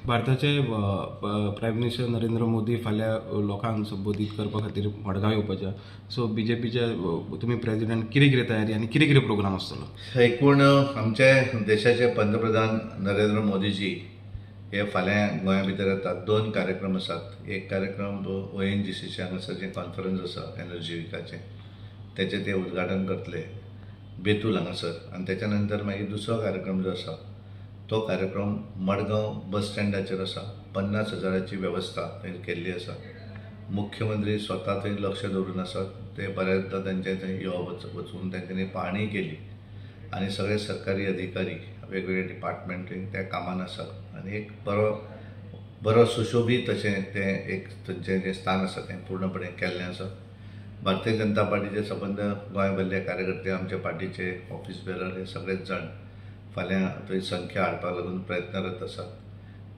भारताचे prime minister Narendra Modi फाल्यां लोकांक संबोधीत करपा खातीर मडगांव येवपाचे. सो बीजेपीचे तुमी प्रेसिडेंट कितें तयारी आनी कितें प्रोग्राम आसतलो? एकूण आमचे देशाचे पंतप्रधान नरेंद्र मोदीजी हे फाल्यां गोंया भितर येतात. 2 कार्यक्रम आसात. एक कार्यक्रम ONGCचे हांगासर जे कॉन्फरन्स आसा एनर्जी विकाचे त्याचे ते उद्घाटन करतले बेतूल हांगासर, आनी त्याच्या नंतर मागीर दुसरो कार्यक्रम जो आसा तो कार्यक्रम मडगांव बस स्टँडाचेर आसा. 50,000ची वेवस्था थंय केल्ली आसा. मुख्यमंत्री स्वता थंय लक्ष दवरून आसात. ते बऱ्याचदा तांचे थंय वचून तांच्यांनी पाहणी केली आनी सगळे सरकारी अधिकारी वेगवेगळे डिपार्टमेंट त्या कामान आसात आनी एक बरो सुशोभीत अशें तें एक थंयचें जें स्थान आसा तें पूर्णपणे केल्लें आसा. भारतीय जनता पार्टीचे सबंद गोंयभरले कार्यकर्ते, आमच्या पार्टीचे ऑफिस बेरर हे सगळेच जाण फाल्यां थंय संख्या हाडपाक लागून प्रयत्नरत आसात.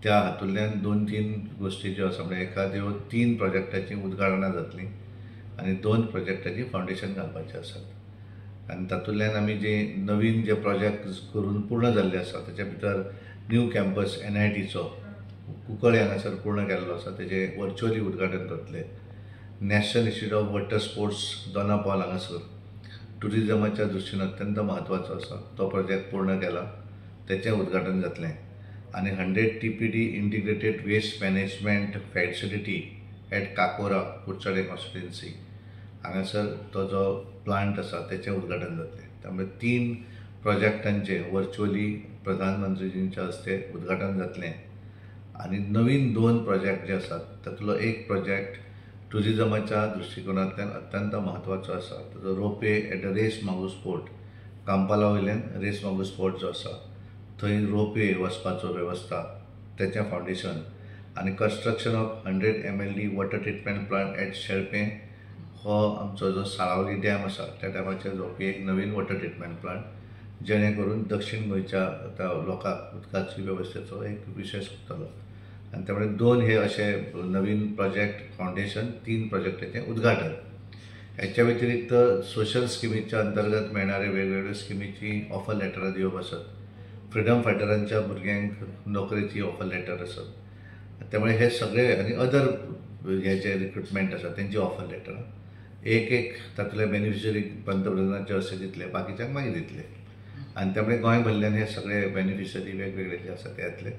त्या हातूंतल्यान 2-3 गोश्टी ज्यो आसा म्हणजे एखाद्यो 3 प्रोजेक्टाची उद्घाटनां जातलीं आनी 2 प्रोजेक्टाची फावंडेशन घालपाचें आसात. आनी तातूंतल्यान आमी जे नवीन जे प्रोजेक्ट करून पूर्ण जाल्ले आसा ताचे भितर न्यू कॅम्पस NITचो कुंकळे हांगासर पूर्ण केल्लो आसा, तेजें वर्च्युअली उद्घाटन करतले. National institute of water sports Dona Paula हांगासर टुरिजमाच्या दृश्टीन अत्यंत म्हत्वाचो आसा, तो प्रोजेक्ट पूर्ण केला, तेचें उद्घाटन जातलें. आनी 100 TPD integrated waste management facility at Kakora Kudchade constituency हांगासर तो जो प्लांट आसा तेचें उद्घाटन जातलें. त्यामुळे 3 प्रोजेक्टांचें वर्च्युअली प्रधानमंत्रीजींच्या हस्ते उद्घाटन जातलें. आनी नवीन 2 प्रोजेक्ट जे आसात तातूंतलो एक प्रोजेक्ट टुरिजमाच्या दृश्टिकोनांतल्यान अत्यंत म्हत्वाचो आसा. ताजो ropeway at the Reis Magos fort, कांपाला वयल्यान रेस मागूस पोर्ट जो आसा थंय रोपवे वचपाचो वेवस्था तेचें फावंडेशन आनी construction of 100 MLD water treatment plant at शेळपें हो आमचो जो साळावली डॅम आसा त्या डॅमाचेर जावपी एक नवीन वॉटर ट्रिटमेंट प्लांट जेणे करून दक्षिण गोंयच्या लोकांक उदकाची वेवस्थेचो एक विशय सुटतलो. आनी त्यामुळे 2 हे असे नवीन प्रोजेक्ट फावंडेशन, 3 प्रोजेक्टाचें उद्घाटन. हेच्या व्यतिरिक्त सोशल स्किमीच्या अंतर्गत मेळणारे वेगवेगळ्यो स्किमीची ऑफर लेटरां दिवप आसत. फ्रिडम फायटरांच्या भुरग्यांक नोकरेची ऑफर लेटर आसत. त्यामुळे हे सगळे आनी अदर हे जे रिक्रुटमेंट आसा तेंची ऑफर लेटरां एक तातूंतले बेनिफिशरी पंतप्रधानाचे हस्ते दितले, बाकीच्यांक मागीर दितले. आनी त्यामुळे गोंय भरल्यान हे सगळे बेनिफिशरी वेगवेगळे जे आसा ते येतले.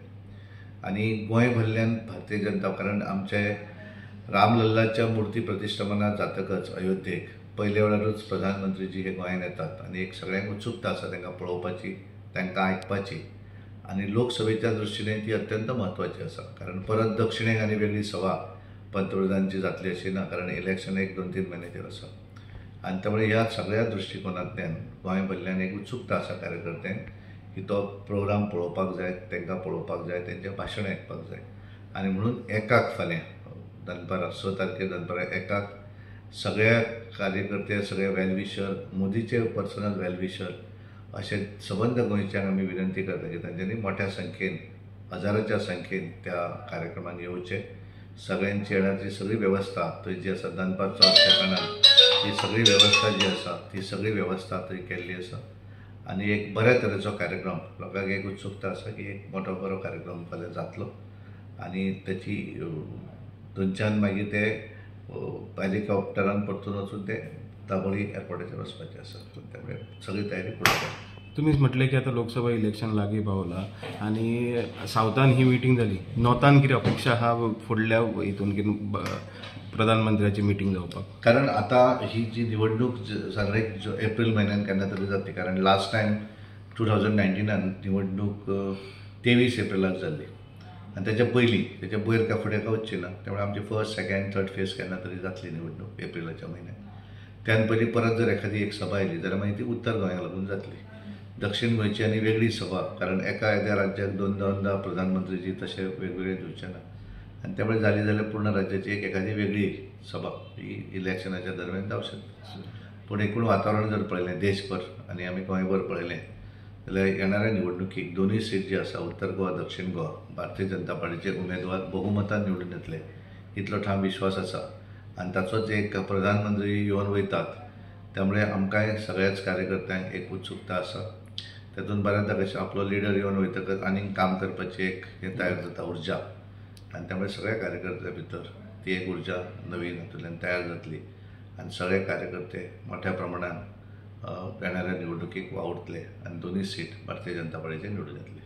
आनी गोंय भरल्यान भारतीय जनता, कारण आमचे रामलल्लाच्या मुर्ती प्रतिश्ठापना जातकच अयोध्येक पयले वेळारूच प्रधानमंत्रीजी हे गोंयांत येतात आनी एक सगळ्यांक उत्सुकता आसा तांकां पळोवपाची, तांकां आयकपाची. आनी लोकसभेच्या दृश्टीने ती अत्यंत म्हत्वाची आसा, कारण परत दक्षिणेक आनी वेगळी सभा पंतप्रधानची जातली अशी ना, कारण इलेक्शन 1-2-3 म्हयन्याचेर आसा. आनी त्यामुळे ह्या सगळ्या दृश्टिकोनांतल्यान गोंय भरल्यान एक उत्सुकता आसा कार्यकर्त्यांक की तो प्रोग्राम पळोवपाक जाय, तांकां पळोवपाक जाय, तेंचें भाशण आयकपाक जाय. आनी म्हणून एकाक फाल्यां दनपारां 6 तारखेर दनपारां एकाक सगळ्या कार्यकर्ते, सगळे वेलविशर, मोदीचे पर्सनल वेलविशर अशे सबंद गोंयच्यांक आमी विनंती करता की तांच्यांनी मोठ्या संख्येन, हजाराच्या संख्येन त्या कार्यक्रमाक येवचें. सगळ्यांची येणारी सगळी वेवस्था थंय जी आसा दनपारचो ठिकाणार ती सगळी वेवस्था जी आसा ती सगळी वेवस्था थंय केल्ली आसा. आनी एक बऱ्या तरेचो कार्यक्रम, लोकांक एक उत्सुकता आसा की एक मोठो बरो कार्यक्रम फाल्यां जातलो. आनी तेची थंयच्यान मागीर ते हेलिकॉप्टरान परतून वचून ते दाबोळी एअरपोर्टाचेर वचपाचें आसा. त्यामुळे सगळी तयारी पुरो. तुम्हीच म्हटले की आता लोकसभा इलेक्शन लागीं पावला आनी सावथान ही मिटींग जाली. नॉर्थान कितें अपेक्षा आहा फुडल्या हितून की प्रधानमंत्र्याची मिटींग जावपाक? कारण आता ही जी निवडणूक सादारण एप्रील म्हयन्यान केन्ना तरी जातली, कारण लास्ट टायम 2019 निवडणूक 23 एप्रिलाक जाल्ली आनी तेच्या पयलीं तेच्या वयर काय फुडें काय वचची ना. त्यामुळे आमची फर्स्ट, सेकंड, थर्ड फेज केन्ना तरी जातली निवडणूक एप्रिलाच्या म्हयन्यान. त्यान पयलीं परत जर एखादी एक सभा आयली जाल्यार मागीर ती उत्तर गोंयाक लागून जातली. दक्षिण गोंयची आनी वेगळी सभा, कारण एका येद्या राज्याक 2-2दा प्रधानमंत्रीजी तशे वेगवेगळे दिवचे ना. आनी त्यामुळे जाली जाल्यार पूर्ण राज्याची एक एखादी वेगळी सभा ही इलेक्शनाच्या दरम्यान जावं शकता. पूण एकूण वातावरण जर पळयलें देशभर आनी आमी गोंयभर पळयलें जाल्यार येणाऱ्या निवडणुकीक 2 सीट जी आसा उत्तर गोवा, दक्षिण गोवा, भारतीय जनता पार्टीचे उमेदवार बहुमतान निवडून येतले इतलो ठाम विश्वास आसा. आनी ताचोच एक प्रधानमंत्री येवन वयतात, त्यामुळे आमकांय सगळ्याच कार्यकर्त्यांक एक उत्सुकता आसा. तातूंत बऱ्याचदा कशें आपलो लिडर येवन वयतकच आनीक काम करपाची एक हे तयार जाता उर्जा, आनी त्यामुळे सगळ्या कार्यकर्त्यां भितर ती एक उर्जा नवीन हातूंतल्यान तयार जातली आनी सगळे कार्यकर्ते मोठ्या प्रमाणात येणाऱ्या निवडणुकीक वावुरतले आनी दोनूय सीट भारतीय जनता पार्टीचे निवडून येतले.